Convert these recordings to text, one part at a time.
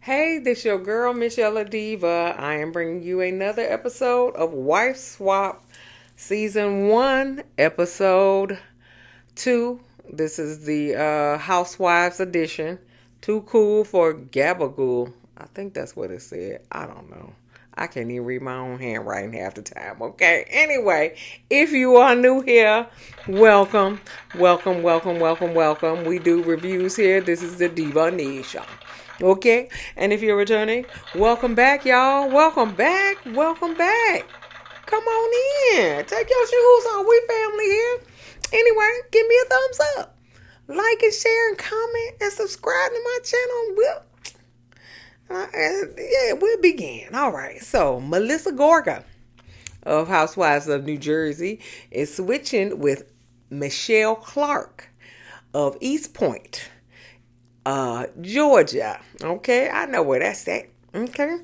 Hey, this your girl, Michelle Diva. I am bringing you another episode of Wife Swap Season 1, Episode 2. This is the Housewives edition. Too cool for Gabagool. I think that's what it said. I don't know. I can't even read my own handwriting half the time, okay? Anyway, if you are new here, welcome, welcome, welcome, welcome, welcome. We do reviews here. This is the Diva Nation. Okay, and if you're returning, welcome back, y'all. Welcome back. Welcome back. Come on in. Take your shoes off. We family here. Anyway, give me a thumbs up. Like and share and comment and subscribe to my channel. We'll begin. All right. So, Melissa Gorga of Housewives of New Jersey is switching with Michelle Clark of East Point, Georgia. Okay, I know where that's at. Okay,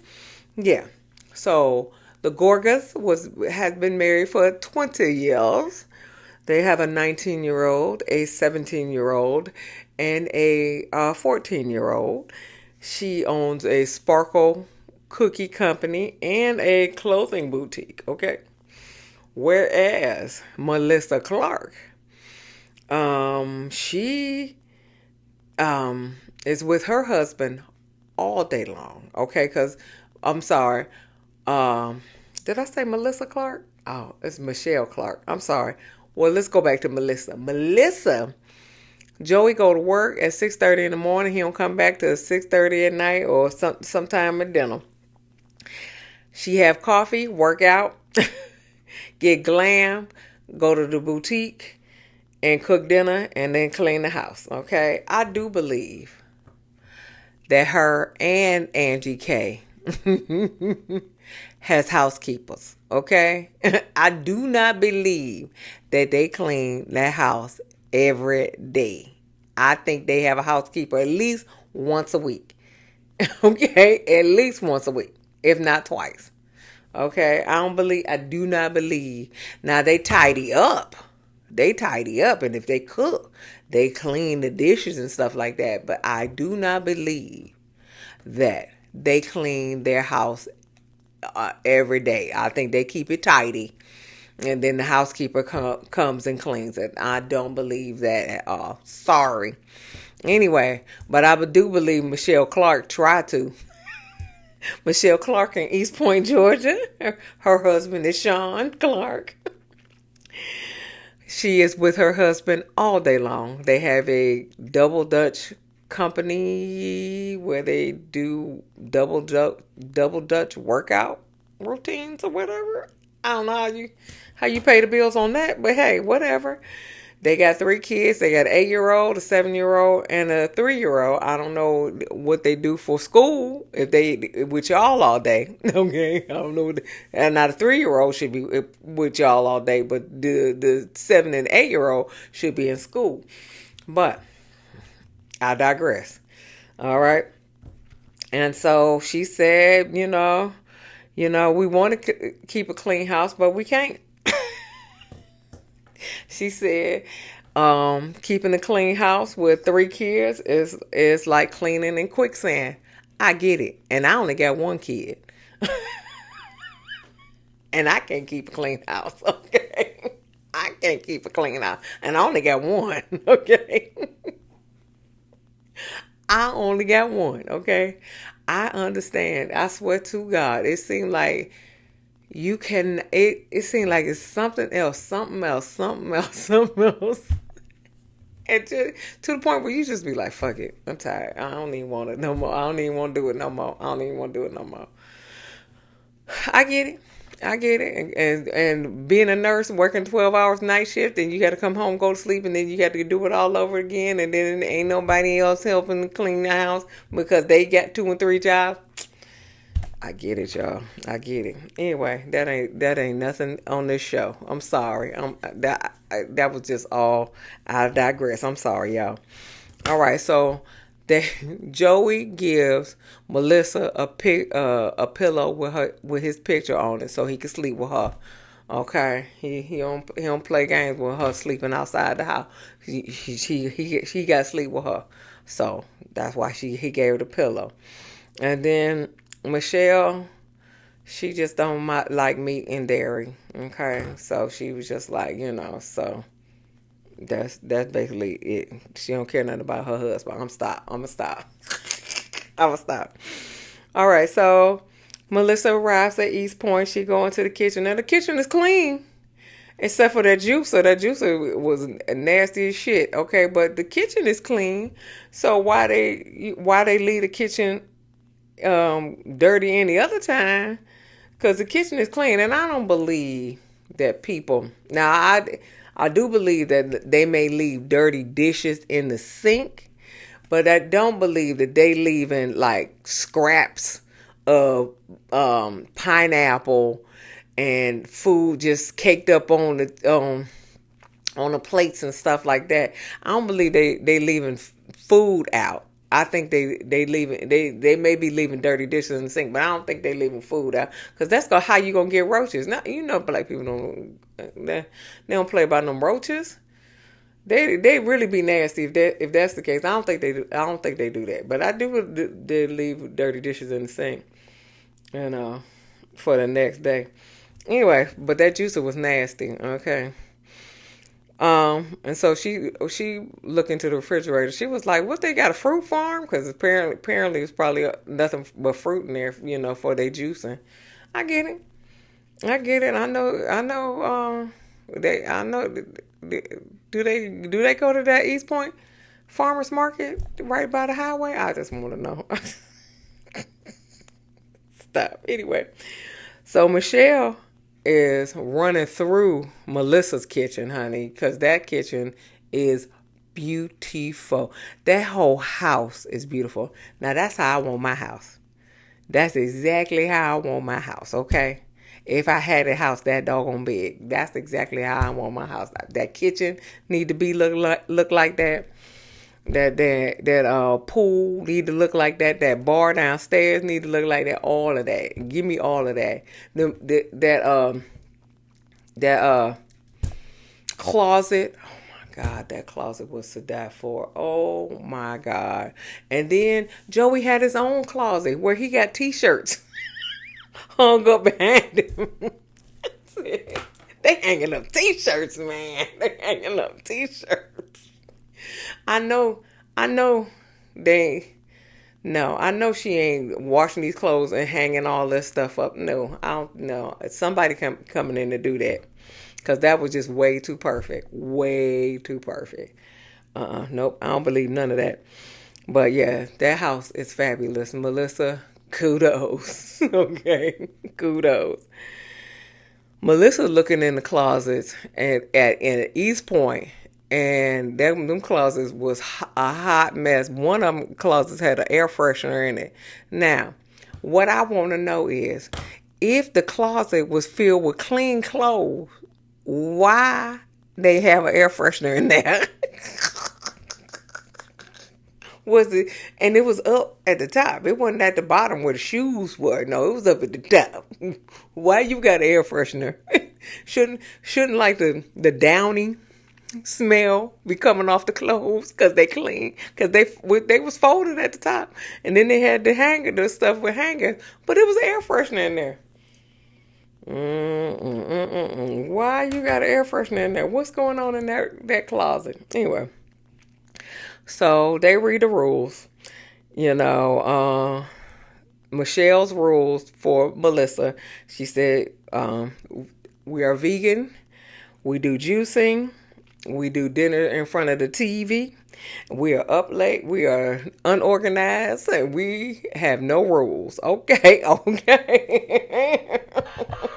yeah. So the Gorgas has been married for 20 years. They have a 19-year-old, a 17-year-old, and a 14-year-old. She owns a sparkle cookie company and a clothing boutique. Okay, whereas Melissa Clark, she is with her husband all day long. Okay, because I'm sorry. Did I say Melissa Clark? Oh, it's Michelle Clark. I'm sorry. Well, let's go back to Melissa. Joey go to work at 6:30 in the morning. He don't come back till 6:30 at night or sometime at dinner. She have coffee, work out, get glam, go to the boutique, and cook dinner, and then clean the house. Okay, I do believe that her and Angie K has housekeepers. Okay, I do not believe that they clean that house every day. I think they have a housekeeper at least once a week. Okay, at least once a week, if not twice. Okay, I do not believe. Now they tidy up. And if they cook, they clean the dishes and stuff like that. But I do not believe that they clean their house every day. I think they keep it tidy, and then the housekeeper comes and cleans it. I don't believe that at all. Sorry. Anyway, but I do believe Michelle Clark tried to. Michelle Clark in East Point, Georgia. Her husband is Sean Clark. She is with her husband all day long. They have a double Dutch company where they do double Dutch workout routines or whatever. I don't know how you pay the bills on that, but hey, whatever. They got 3 kids. They got an 8-year-old, a 7-year-old, and a 3-year-old. I don't know what they do for school if they with y'all all day. Okay, I don't know. And not a 3-year-old should be with y'all all day, but the 7 and 8-year-old should be in school. But I digress. All right. And so she said, we want to keep a clean house, but we can't. She said, keeping a clean house with 3 kids is like cleaning in quicksand. I get it. And I only got 1 kid. And I can't keep a clean house, okay? I can't keep a clean house. And I only got 1, okay? I only got 1, okay? I understand. I swear to God, it seemed like it seemed like it's something else. And to the point where you just be like, fuck it. I'm tired. I don't even want it no more. I don't even want to do it no more. I get it. And being a nurse, working 12 hours night shift, and you got to come home, go to sleep, and then you got to do it all over again, and then ain't nobody else helping to clean the house because they got 2 and 3 jobs. I get it, y'all. I get it. Anyway, that ain't nothing on this show. I'm sorry. That was just all. I digress. I'm sorry, y'all. All right, so Joey gives Melissa a pillow with his picture on it so he can sleep with her. Okay, he don't play games with her sleeping outside the house. He got to sleep with her, so that's why he gave her the pillow. And then Michelle, she just don't like meat and dairy. Okay, so she was just like, so that's basically it. She don't care nothing about her husband. I'm gonna stop. I'm gonna stop. All right, so Melissa arrives at East Point. She go into the kitchen. Now the kitchen is clean. Except for that juicer. That juicer was nasty as shit. Okay, but the kitchen is clean. So why they leave the kitchen dirty any other time? Because the kitchen is clean, and I don't believe that people. Now I do believe that they may leave dirty dishes in the sink, but I don't believe that they leaving like scraps of pineapple and food just caked up on the plates and stuff like that. I don't believe they leaving food out. I think they leaving they may be leaving dirty dishes in the sink, but I don't think they leaving food out because that's how you gonna get roaches. Now black people they don't play about them roaches. They really be nasty if that's the case. I don't think they do that, but I do they leave dirty dishes in the sink, for the next day. Anyway, but that juicer was nasty. Okay. And so she looked into the refrigerator. She was like, "What, they got a fruit farm?" Because apparently it's probably nothing but fruit in there, for their juicing. I get it. I get it. I know. I know. Do they go to that East Point farmers market right by the highway? I just want to know. Stop. Anyway, so Michelle is running through Melissa's kitchen, honey, because that kitchen is beautiful. That whole house is beautiful. Now, that's how I want my house. That's exactly how I want my house, okay? If I had a house that doggone big, that's exactly how I want my house. That kitchen need to be look like that. That pool need to look like that. That bar downstairs need to look like that. All of that. Give me all of that. That closet. Oh my God, that closet was to die for. Oh my God. And then Joey had his own closet where he got t-shirts hung up behind him. They hanging up t-shirts, man. They hanging up t-shirts. I know, I know they, no, I know she ain't washing these clothes and hanging all this stuff up. No, I don't know. Somebody coming in to do that. Because that was just way too perfect. Way too perfect. Nope, I don't believe none of that. But yeah, that house is fabulous. Melissa, kudos. Okay, kudos. Melissa looking in the closets in East Point, and them closets was a hot mess. One of them closets had an air freshener in it. Now, what I want to know is, if the closet was filled with clean clothes, why they have an air freshener in there? Was it? And it was up at the top. It wasn't at the bottom where the shoes were. No, it was up at the top. Why you got an air freshener? shouldn't like the downy smell be coming off the clothes because they clean, because they was folded at the top, and then they had the stuff with hangers, but it was air freshener in there. Why you got an air freshener in there? What's going on in that closet? Anyway, so they read the rules. Michelle's rules for Melissa. She said, we are vegan. We do juicing. We do dinner in front of the TV. We are up late. We are unorganized. And we have no rules. Okay. Okay.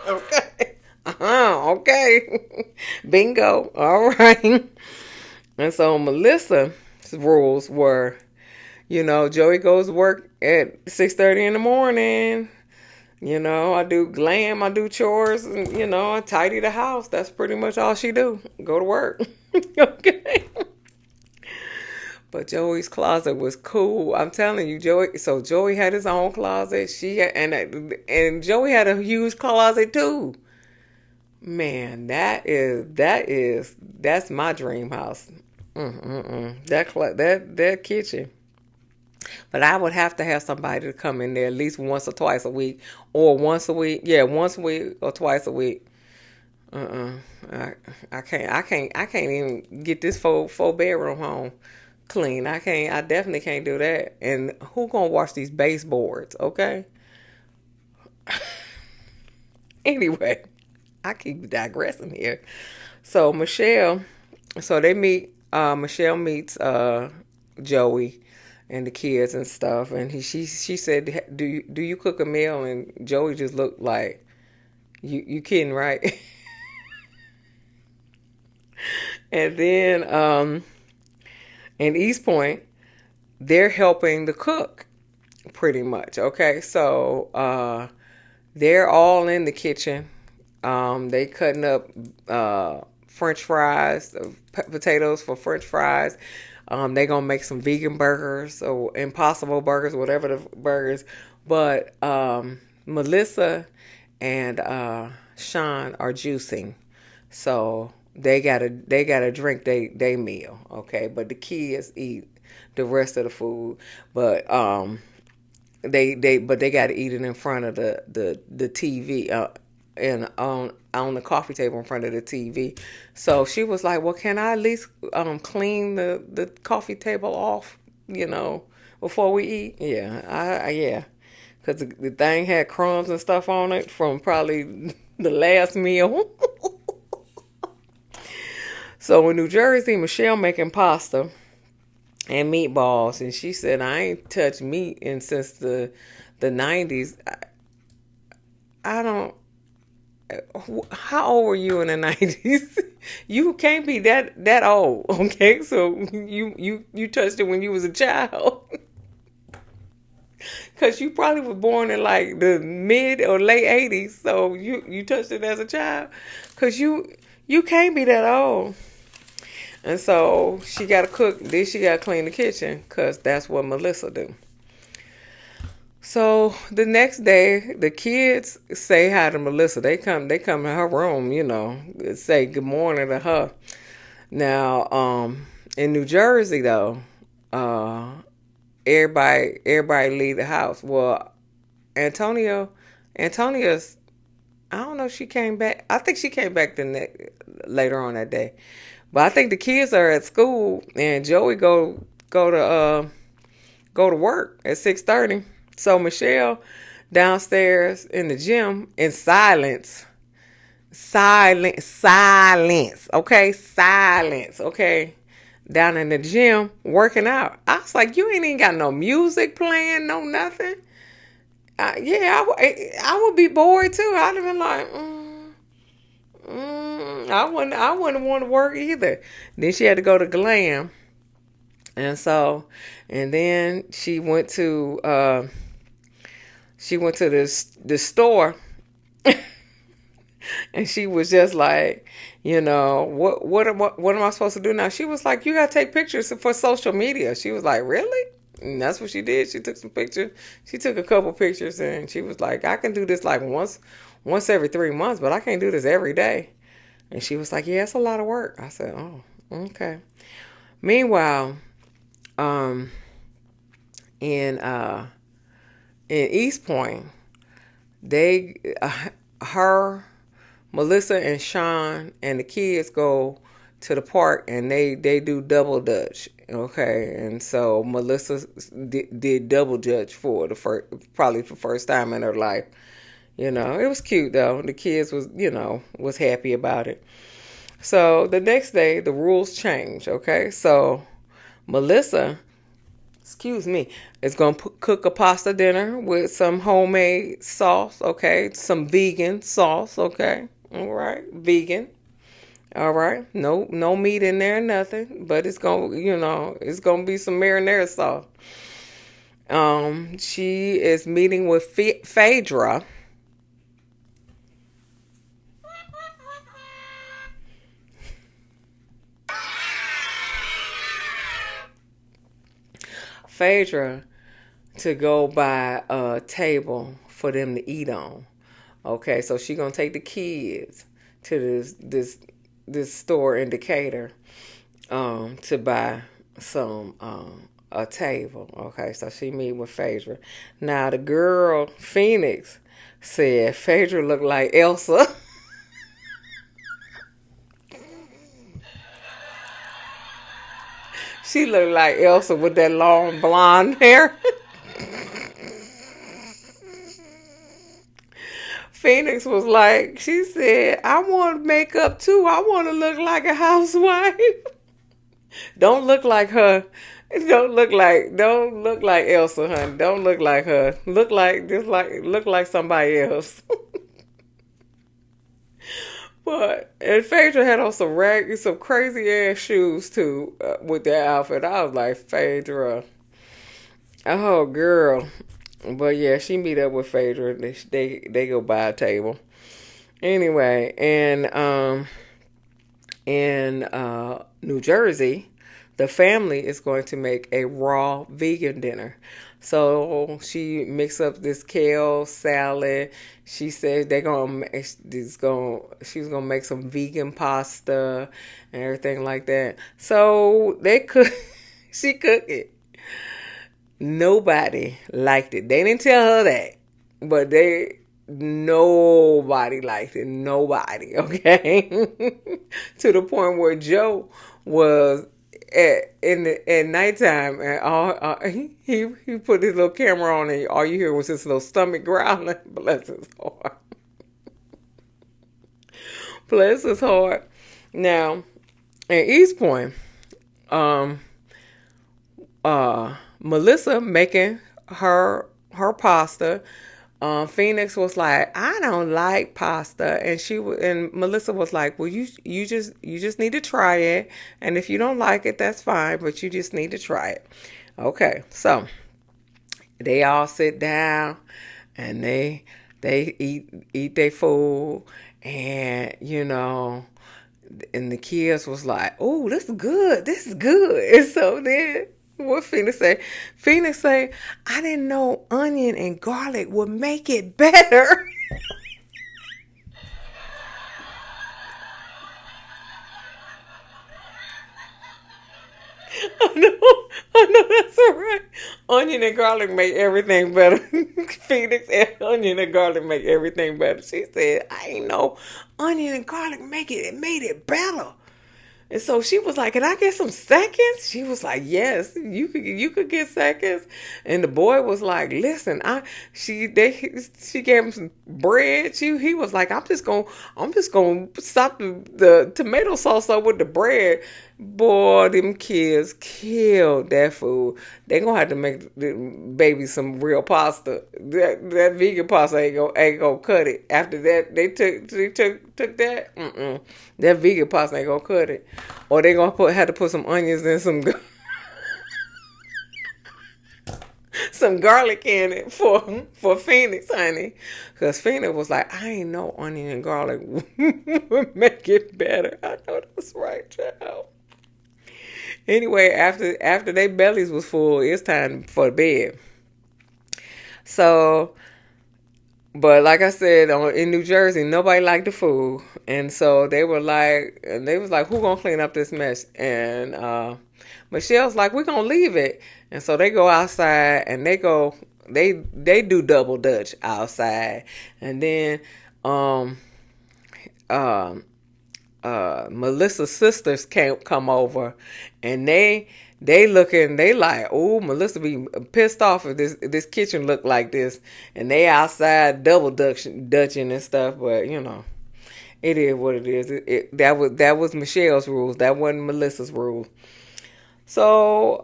Okay. Okay. Bingo. All right. And so Melissa's rules were, Joey goes to work at 6:30 in the morning. I do glam, I do chores, and, I tidy the house. That's pretty much all she do. Go to work. Okay. But Joey's closet was cool. I'm telling you, Joey had his own closet. And Joey had a huge closet too. Man, that's my dream house. That kitchen. But I would have to have somebody to come in there at least once or twice a week, or once a week. Yeah, once a week or twice a week. Uh-uh. I, I can't even get this four bedroom home clean. I can't. I definitely can't do that. And who gonna wash these baseboards? Okay. Anyway, I keep digressing here. So Michelle, so they meet. Michelle meets Joey and the kids and stuff, and she said, "Do you cook a meal?" And Joey just looked like, "You kidding, right?" And then in East Point, they're helping the cook pretty much. Okay, so they're all in the kitchen. They cutting up French fries, potatoes for French fries. They gonna make some vegan burgers or Impossible burgers, whatever the burgers. But Melissa and Sean are juicing, so they gotta drink they meal. Okay, but the kids eat the rest of the food. But they got to eat it in front of the TV, and on the coffee table in front of the TV. So she was like, "Well, can I at least clean the coffee table off, before we eat?" Yeah, yeah, because the thing had crumbs and stuff on it from probably the last meal. So in New Jersey, Michelle making pasta and meatballs, and she said, "I ain't touched meat in since the 90s." I don't. How old were you in the 90s? You can't be that old, okay? So you touched it when you was a child, because you probably were born in like the mid or late 80s. So you touched it as a child, because you can't be that old. And so she got to cook. Then she got to clean the kitchen, because that's what Melissa do. So the next day, the kids say hi to Melissa. They come in her room, say good morning to her. Now, in New Jersey though, uh, everybody leave the house. Well, Antonio, Antonia's, I don't know if she came back. I think she came back later on that day. But I think the kids are at school, and Joey go to work at 6:30. So Michelle downstairs in the gym in silence, silence, okay, silence, okay, down in the gym working out. I was like, you ain't even got no music playing, no nothing. Yeah, I would be bored too. I'd have been like, I wouldn't want to work either. Then she had to go to Glam, and so, and then she went to the store, and she was just like, what am I supposed to do now? She was like, you gotta take pictures for social media. She was like, really? And that's what she did. She took some pictures. She took a couple pictures, and she was like, I can do this like once every 3 months, but I can't do this every day. And she was like, yeah, it's a lot of work. I said, oh, okay. Meanwhile, um, in East Point, they her Melissa and Sean and the kids go to the park, and they do double dutch. Okay, and so Melissa did double dutch for probably the first time in her life. It was cute though. The kids was happy about it. So the next day the rules change. Okay, so Melissa, excuse me, is going to cook a pasta dinner with some homemade sauce, okay? Some vegan sauce, okay? All right, vegan. All right, no meat in there, nothing, but it's gonna be some marinara sauce. She is meeting with Phaedra. Phaedra to go buy a table for them to eat on. Okay, so she gonna take the kids to this store in Decatur, to buy some a table. Okay, so she meet with Phaedra. Now the girl Phoenix said Phaedra looked like Elsa. She looked like Elsa with that long blonde hair. Phoenix was like, she said, I want makeup too. I want to look like a housewife. Don't look like her. Don't look like Elsa, honey. Don't look like her. Look like somebody else. But and Phaedra had on some crazy ass shoes too with that outfit. I was like, Phaedra, oh girl. But yeah, she meet up with Phaedra. They go by a table anyway. And in New Jersey, the family is going to make a raw vegan dinner. So she mixed up this kale salad. She said she's gonna make some vegan pasta and everything like that. So they cook. She cooked it. Nobody liked it. They didn't tell her that, but nobody liked it. Nobody, okay? To the point where Joe was at nighttime, and he put his little camera on, and all you hear was his little stomach growling. Bless his heart. Bless his heart. Now, in East Point, um, Melissa making her pasta. Phoenix was like, I don't like pasta, and Melissa was like, well, you just need to try it, and if you don't like it, that's fine, but you just need to try it. Okay, so they all sit down and they eat their food, and and the kids was like, oh, this is good, and so then. What Phoenix say? Phoenix say, I didn't know onion and garlic would make it better. I know, that's all right. Onion and garlic make everything better. Phoenix and onion and garlic make everything better. She said, I ain't know onion and garlic made it better. And so she was like, "Can I get some seconds?" She was like, "Yes, you could get seconds." And the boy was like, "Listen, she gave him some bread. He was like, I'm just gonna stop the tomato sauce up with the bread." Boy, them kids killed that food. They gonna have to make the baby some real pasta. That vegan pasta ain't gonna cut it. After that, they took that. That vegan pasta ain't gonna cut it. Or they gonna have to put some onions and some garlic in it for Phoenix, honey. Because Phoenix was like, I ain't know onion and garlic would make it better. I know that's right, child. Anyway, after their bellies was full, it's time for bed. So, but like I said, in New Jersey, nobody liked the food, and so they was like, who gonna clean up this mess? And Michelle's like, we're gonna leave it, and so they go outside and they do double dutch outside, and then um um Melissa's sisters can't come over, and they like, oh, Melissa be pissed off if this kitchen look like this, and they outside double dutching and stuff. But it is what it is. That was Michelle's rules. That wasn't Melissa's rules. So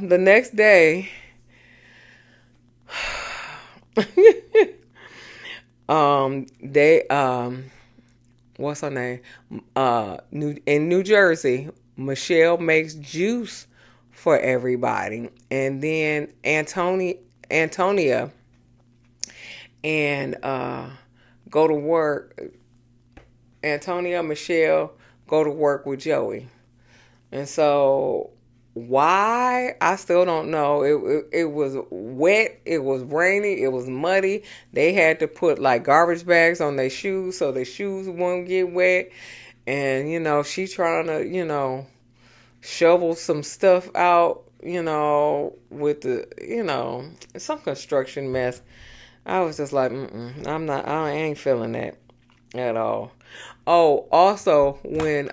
the next day, they what's her name? In New Jersey, Michelle makes juice for everybody, and then Antonia and go to work. Antonia and Michelle go to work with Joey, and so why, I still don't know. It was wet, it was rainy, it was muddy. They had to put like garbage bags on their shoes so their shoes won't get wet. And she trying to shovel some stuff out, with some construction mess. I was just like, I ain't feeling that at all. Oh, also when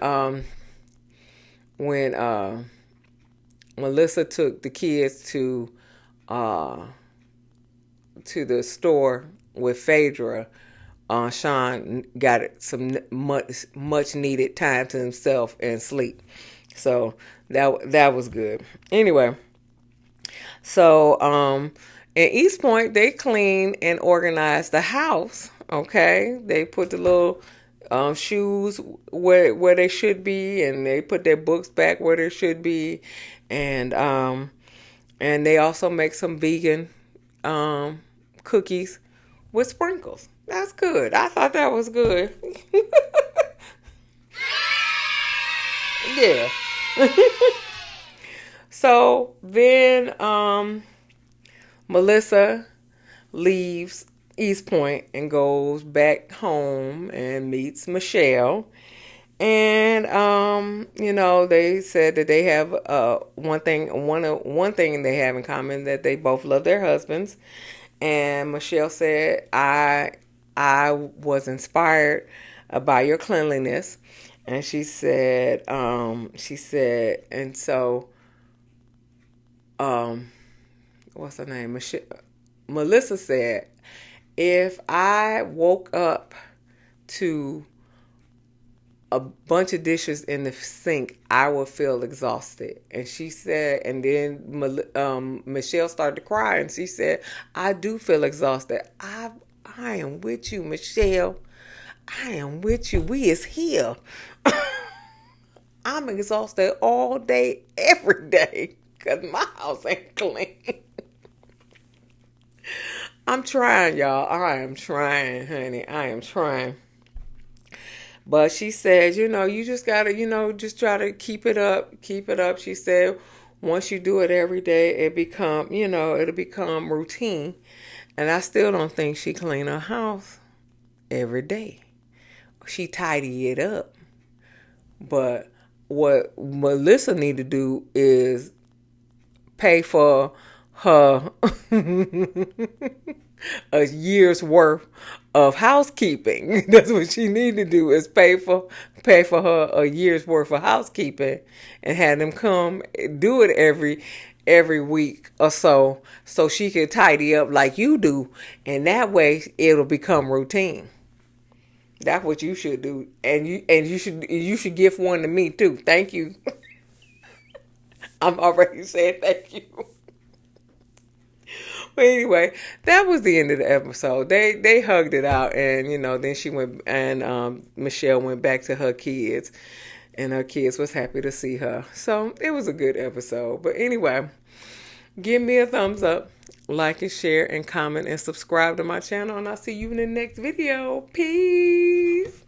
Melissa took the kids uh to the store with Phaedra, Sean got some much needed time to himself and sleep. So that was good. Anyway, so in East Point they cleaned and organized the house. Okay, they put the little shoes where they should be, and they put their books back where they should be, and they also make some vegan cookies with sprinkles. That's good. I thought that was good. Yeah. So then Melissa leaves East Point and goes back home and meets Michelle. And they said that they have one thing they have in common, that they both love their husbands. And Michelle said, I was inspired by your cleanliness. And she said, and so what's her name? Melissa said, if I woke up to a bunch of dishes in the sink, I would feel exhausted. And she said, and then Michelle started to cry, and she said, I do feel exhausted. I am with you, Michelle. I am with you. We is here. I'm exhausted all day, every day, because my house ain't clean. I'm trying, y'all. I am trying, honey. I am trying. But she said, you just gotta, just try to keep it up. Keep it up. She said, once you do it every day, it'll become routine. And I still don't think she clean her house every day. She tidy it up. But what Melissa need to do is pay for her a year's worth of housekeeping. That's what she need to do, is pay for her a year's worth of housekeeping, and have them come do it every week or so she can tidy up like you do, and that way it'll become routine. That's what you should do, and you should give one to me too. Thank you. I'm already saying thank you. But anyway, that was the end of the episode. They hugged it out, and then she went, and Michelle went back to her kids, and her kids was happy to see her. So it was a good episode. But anyway, give me a thumbs up, like and share and comment and subscribe to my channel, and I'll see you in the next video. Peace.